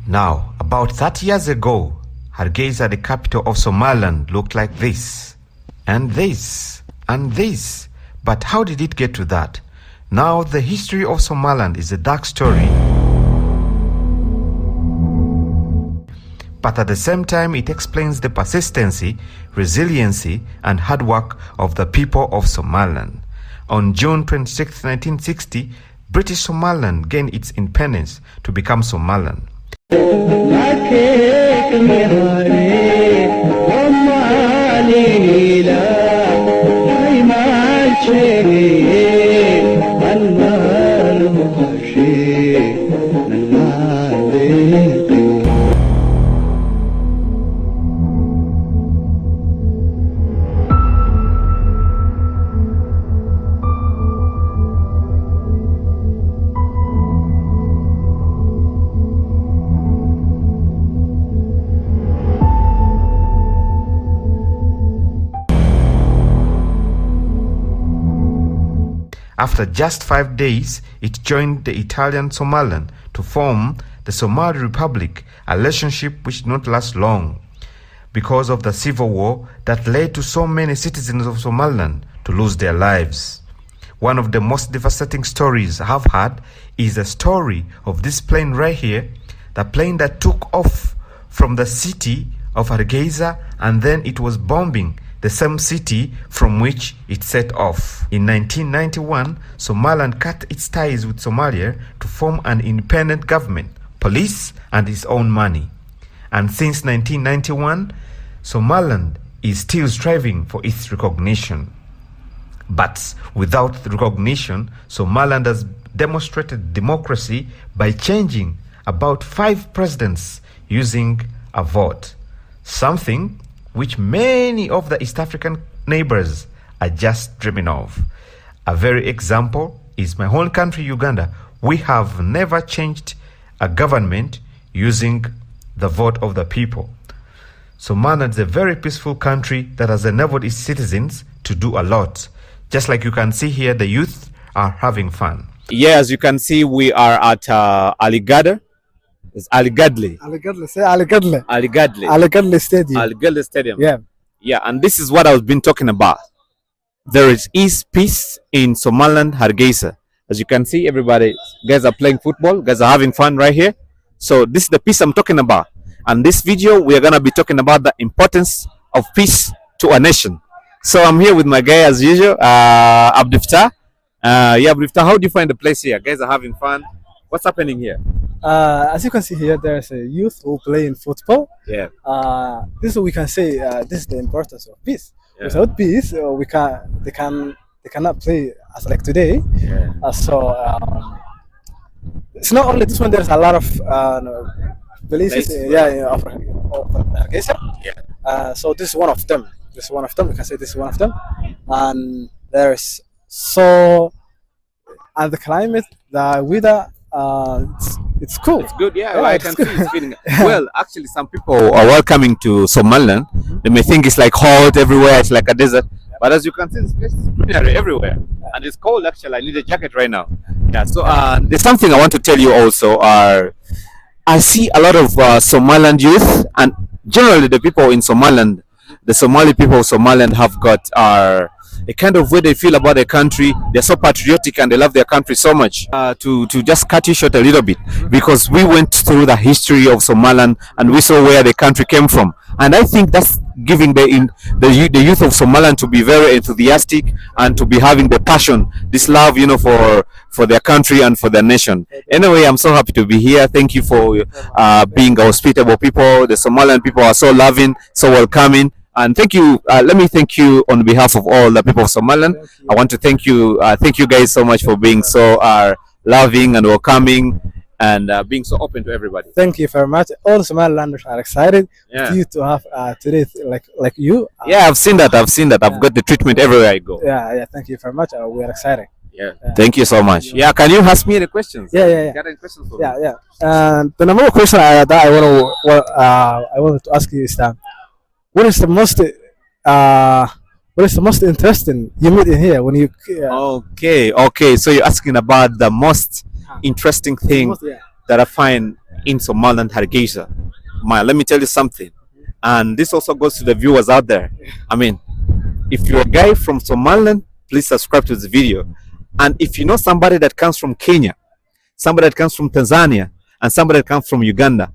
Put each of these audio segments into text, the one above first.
Now, about 30 years ago, Hargeisa, the capital of Somaliland, looked like this, and this, and this. But how did it get to that? Now, the history of Somaliland is a dark story. But at the same time, it explains the persistency, resiliency, and hard work of the people of Somaliland. On June 26, 1960, British Somaliland gained its independence to become Somaliland. After just 5 days, it joined the Italian Somaliland to form the Somali Republic, a relationship which did not last long because of the civil war that led to so many citizens of Somaliland to lose their lives. One of the most devastating stories I have had is the story of this plane right here, the plane that took off from the city of Hargeisa and then it was bombing the same city from which it set off. In 1991, Somaliland cut its ties with Somalia to form an independent government, police, and its own money. And since 1991, Somaliland is still striving for its recognition. But without recognition, Somaliland has demonstrated democracy by changing about 5 presidents using a vote, something which many of the East African neighbors are just dreaming of. A very example is my whole country, Uganda. We have never changed a government using the vote of the people. Somaliland is a very peaceful country that has enabled its citizens to do a lot. Just like you can see here, the youth are having fun. Yeah, as you can see, we are at Aligadle. It's Aligadle. Aligadle, say Aligadle. Aligadle. Aligadle Stadium. Aligadle Stadium. Yeah. Yeah, and this is what I've been talking about. There is peace in Somaliland, Hargeisa. As you can see, everybody, guys are playing football, guys are having fun right here. So this is the peace I'm talking about. And this video, we are going to be talking about the importance of peace to a nation. So I'm here with my guy as usual, Abdifta. Yeah, Abdifta, how do you find the place here? Guys are having fun. What's happening here? As you can see here, there's a youth who play in football. Yeah. This is what we can say. This is the importance of peace. Yeah. Without peace, they cannot play as like today. Yeah. It's not only this one. There's a lot of places. Of Hargeisa. Yeah. So this is one of them. This is one of them. We can say this is one of them. And there's so, and the climate, the weather. It's cool. It's good, yeah. I can see it's feeling. Well, actually, some people are welcoming to Somaliland. They may think it's like hot everywhere, it's like a desert. But as you can see, this place is pretty everywhere, and it's cold. Actually, I need a jacket right now. Yeah. So there's something I want to tell you also. I see a lot of Somaliland youth, and generally the people in Somaliland, the Somali people of Somaliland have got a kind of way they feel about their country. They're so patriotic and they love their country so much. To just cut you short a little bit, because we went through the history of Somaliland and we saw where the country came from, and I think that's giving the youth of Somaliland to be very enthusiastic and to be having the passion, this love, for their country and for their nation. Anyway, I'm so happy to be here. Thank you for being hospitable people. The Somaliland people are so loving, so welcoming. And thank you. Let me thank you on behalf of all the people of Somaliland. I want to thank you. Thank you guys so much for being so loving and welcoming and being so open to everybody. Thank you very much. All Somalilanders are excited for you to have today, like you. Yeah, I've seen that. I've got the treatment everywhere I go. Yeah. Thank you very much. We are excited. Yeah. Thank you so much. Yeah. Can you ask me the questions? Yeah. Got any questions for me? Yeah. And the number one question that I wanted to ask you is that, what is the most interesting you meet in here when you? Okay. So you're asking about the most interesting thing that I find in Somaliland, Hargeisa. Let me tell you something. And this also goes to the viewers out there. I mean, if you're a guy from Somaliland, please subscribe to this video. And if you know somebody that comes from Kenya, somebody that comes from Tanzania, and somebody that comes from Uganda,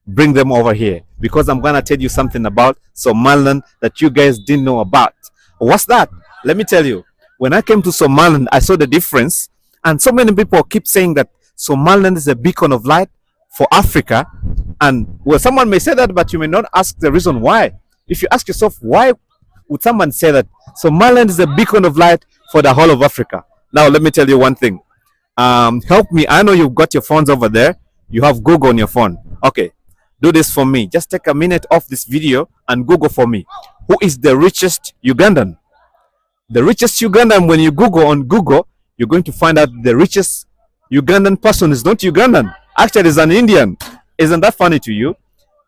bring them over here, because I'm gonna tell you something about Somaliland that you guys didn't know about. What's that? Let me tell you. When I came to Somaliland, I saw the difference, and so many people keep saying that Somaliland is a beacon of light for Africa. And well, someone may say that, but you may not ask the reason why. If you ask yourself, why would someone say that Somaliland is a beacon of light for the whole of Africa? Now, let me tell you one thing. Help me. I know you've got your phones over there. You have Google on your phone. Okay, do this for me. Just take a minute off this video and Google for me. Who is the richest Ugandan? The richest Ugandan, when you Google on Google, you're going to find out the richest Ugandan person is not Ugandan. Actually, is an Indian. Isn't that funny to you?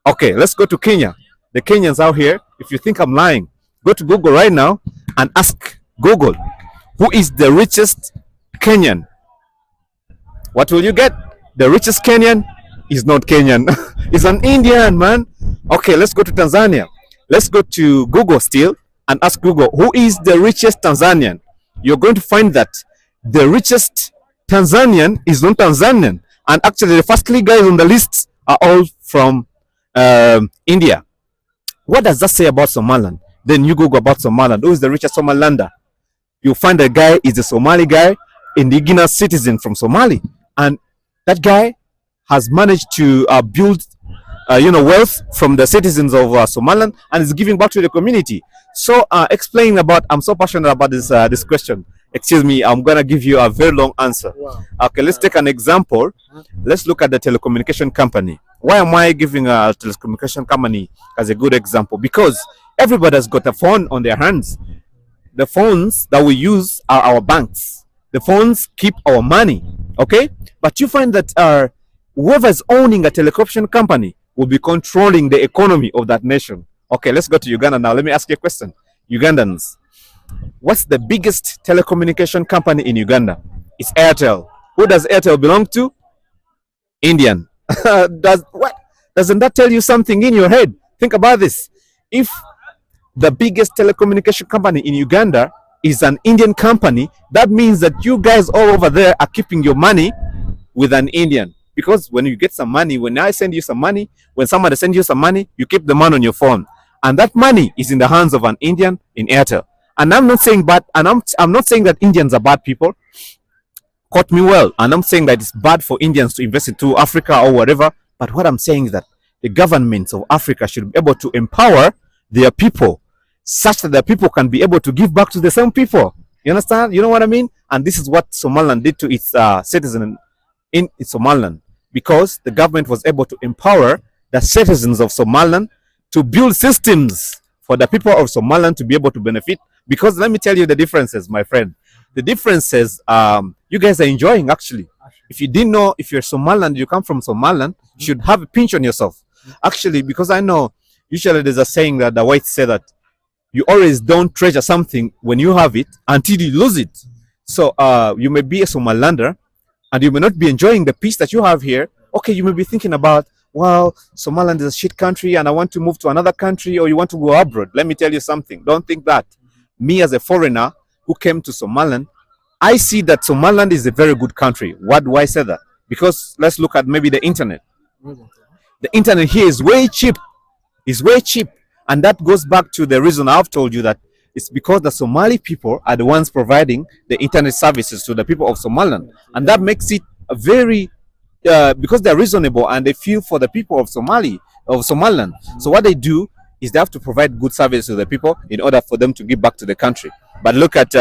Okay, let's go to Kenya. The Kenyans out here, if you think I'm lying, go to Google right now and ask Google, who is the richest Kenyan? What will you get? The richest Kenyan is not Kenyan. It's an Indian, man. Okay, let's go to Tanzania. Let's go to Google still and ask Google, who is the richest Tanzanian? You're going to find that the richest Tanzanian is not Tanzanian. And actually, the first three guys on the list are all from India. What does that say about Somaliland? Then you Google about Somaliland. Who is the richest Somalilander? You'll find the guy is a Somali guy, indigenous citizen from Somali. And that guy has managed to build wealth from the citizens of Somaliland and is giving back to the community. So explaining about, I'm so passionate about this question. Excuse me, I'm gonna give you a very long answer. Wow. Okay, let's take an example. Let's look at the telecommunication company. Why am I giving a telecommunication company as a good example? Because everybody has got a phone on their hands. The phones that we use are our banks. The phones keep our money, okay? But you find that whoever is owning a telecommunication company will be controlling the economy of that nation. Okay, let's go to Uganda now. Let me ask you a question. Ugandans, what's the biggest telecommunication company in Uganda? It's Airtel. Who does Airtel belong to? Indian. Doesn't that tell you something in your head? Think about this. If the biggest telecommunication company in Uganda is an Indian company, that means that you guys all over there are keeping your money with an Indian. Because when you get some money, when I send you some money, when somebody sends you some money, you keep the money on your phone. And that money is in the hands of an Indian in Airtel. And I'm not saying bad, and I'm not saying that Indians are bad people. Quote me well. And I'm saying that it's bad for Indians to invest into Africa or whatever. But what I'm saying is that the governments of Africa should be able to empower their people such that the people can be able to give back to the same people. You understand? You know what I mean? And this is what Somaliland did to its citizens in Somaliland, because the government was able to empower the citizens of Somaliland to build systems for the people of Somaliland to be able to benefit. Because let me tell you the differences, my friend. The differences you guys are enjoying actually. If you didn't know, if you're Somaliland, you come from Somaliland, you should have a pinch on yourself. Actually, because I know usually there's a saying that the whites say that you always don't treasure something when you have it until you lose it. So you may be a Somalilander and you may not be enjoying the peace that you have here. Okay, you may be thinking about, well, Somaliland is a shit country and I want to move to another country, or you want to go abroad. Let me tell you something. Don't think that. Me as a foreigner who came to Somaliland, I see that Somaliland is a very good country. Why do I say that? Because let's look at maybe the internet. The internet here is way cheap. It's way cheap. And that goes back to the reason I've told you that it's because the Somali people are the ones providing the internet services to the people of Somaliland. And that makes it a very, because they're reasonable and they feel for the people of Somaliland. So what they do is they have to provide good service to the people in order for them to give back to the country. But look at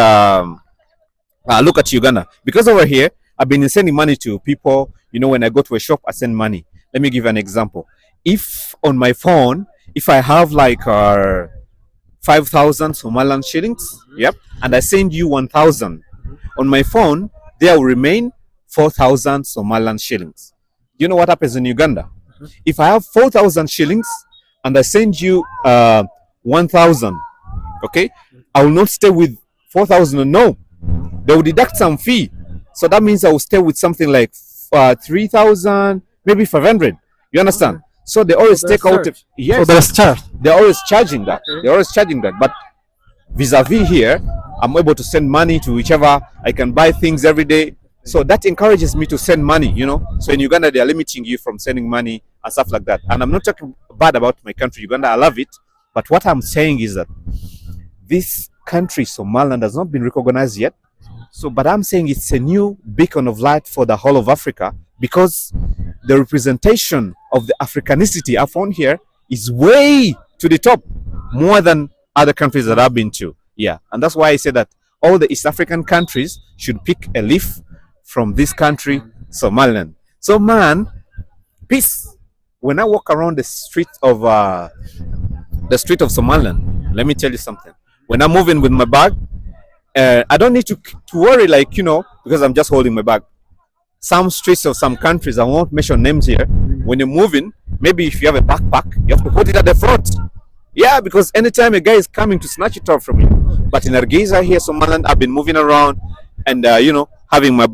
Uganda. Because over here, I've been sending money to people. You know, when I go to a shop, I send money. Let me give you an example. If on my phone, if I have like 5,000 Somaliland shillings, yep, and I send you 1,000 on my phone, there will remain 4,000 Somaliland shillings. You know what happens in Uganda? If I have 4,000 shillings and I send you 1,000, okay, I will not stay with 4,000. No, they will deduct some fee. So that means I will stay with something like 3,000, maybe 500. You understand? So they always So there's take out. charge. Yes, So there's charge. they're always charging that. They're always charging that. But vis-a-vis here, I'm able to send money to whichever. I can buy things every day. So that encourages me to send money, you know. So in Uganda, they are limiting you from sending money and stuff like that. And I'm not talking bad about my country, Uganda. I love it. But what I'm saying is that this country, Somaliland, has not been recognized yet. So, but I'm saying it's a new beacon of light for the whole of Africa, because the representation of the Africanicity I found here is way to the top, more than other countries that I've been to. Yeah, and that's why I say that all the East African countries should pick a leaf from this country, Somaliland. So, man, peace. When I walk around the street of Somaliland, let me tell you something. When I'm moving with my bag, I don't need to worry, like, you know, because I'm just holding my bag. Some streets of some countries, I won't mention names here, when you're moving, maybe if you have a backpack, you have to put it at the front. Yeah, because anytime a guy is coming to snatch it off from you. But in Hargeisa here, Somaliland, I've been moving around and, you know, having my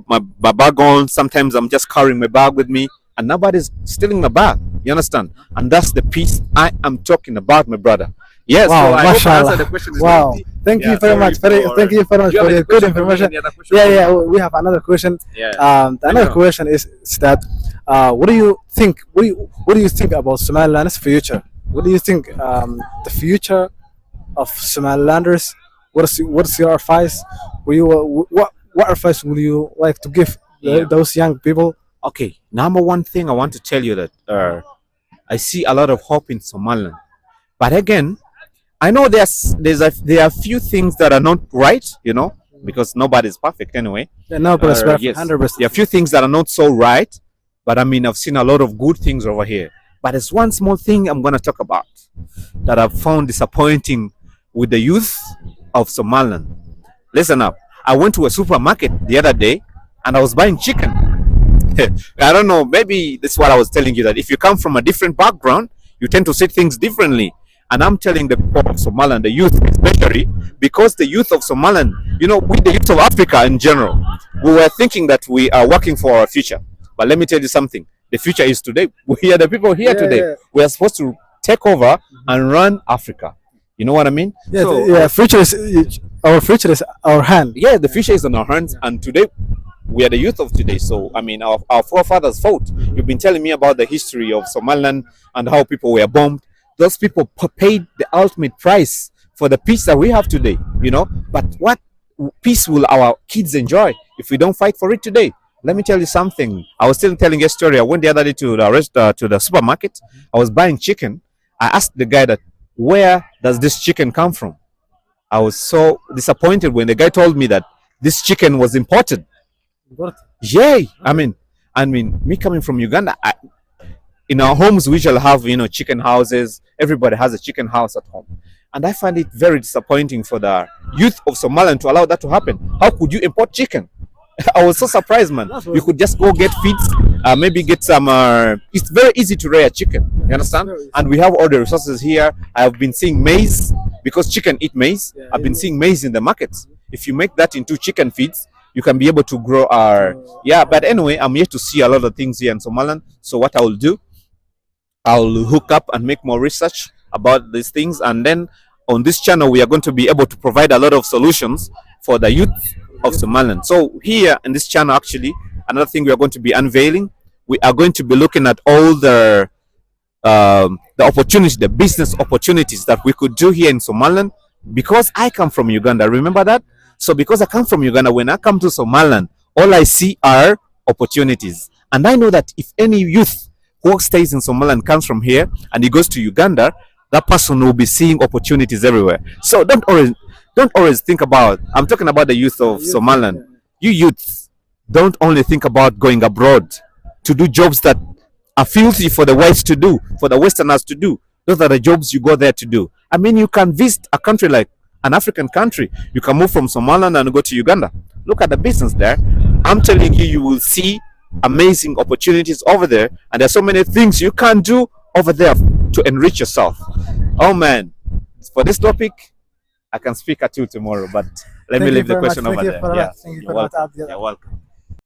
bag on. Sometimes I'm just carrying my bag with me and nobody's stealing my bag. You understand? And that's the peace I am talking about, my brother. Yes, Wow, so I hope I mashallah. answered the question. Wow. Thank you very much. Thank you very much for the good information. Yeah, we have another question. Yeah. Another question is that what do you think? What do you think about Somaliland's future? What do you think the future of Somalilanders? What's your advice? What advice would you like to give those young people? Okay, number one thing I want to tell you that I see a lot of hope in Somaliland, but again, I know there are a few things that are not right, you know, because nobody's perfect anyway. Yeah, no, but it's Yes, 100%. there are a few things that are not so right, but I mean, I've seen a lot of good things over here. But there's one small thing I'm going to talk about that I've found disappointing with the youth of Somaliland. Listen up. I went to a supermarket the other day and I was buying chicken. I don't know, maybe that's what I was telling you, that if you come from a different background, you tend to see things differently. And I'm telling the people of Somaliland, the youth especially, because the youth of Somaliland, you know, we the youth of Africa in general, we were thinking that we are working for our future. But let me tell you something. The future is today. We are the people here today. Yeah. We are supposed to take over and run Africa. You know what I mean? Yeah, So, our future is our hand. yeah, the future is on our hands, and today we are the youth of today. So, I mean, our forefathers fought. You've been telling me about the history of Somaliland and how people were bombed. Those people paid the ultimate price for the peace that we have today, you know. But what peace will our kids enjoy if we don't fight for it today? Let me tell you something. I was still telling a story. I went the other day to the supermarket. I was buying chicken. I asked the guy that, where does this chicken come from? I was so disappointed when the guy told me that this chicken was imported. Yay! I mean, me coming from Uganda, in our homes we shall have, you know, chicken houses. Everybody has a chicken house at home, and I find it very disappointing for the youth of Somaliland to allow that to happen. How could you import chicken? I was so surprised, man. You could just go get feeds, maybe get some. It's very easy to rear chicken. You understand? And we have all the resources here. I have been seeing maize, because chicken eat maize. I've been seeing maize in the markets. If you make that into chicken feeds, you can be able to grow our. Yeah, but anyway, I'm yet to see a lot of things here in Somaliland. So what I will do, I'll hook up and make more research about these things, and then on this channel we are going to be able to provide a lot of solutions for the youth of Somaliland. So here in this channel, actually, another thing we are going to be unveiling, we are going to be looking at all the opportunities, the business opportunities that we could do here in Somaliland, because I come from Uganda. Remember that? So because I come from Uganda, when I come to Somaliland, all I see are opportunities. And I know that if any youth who stays in Somaliland comes from here and he goes to Uganda, that person will be seeing opportunities everywhere. So don't always think about, I'm talking about the youth of Somaliland. You youths, don't only think about going abroad to do jobs that are filthy for the whites to do, for the Westerners to do. Those are the jobs you go there to do. I mean, you can visit a country like an African country. You can move from Somaliland and go to Uganda. Look at the business there. I'm telling you, you will see amazing opportunities over there, and there's so many things you can do over there to enrich yourself. Oh man, for this topic I can speak at you tomorrow, but let me leave the question over there. Yeah, you're welcome.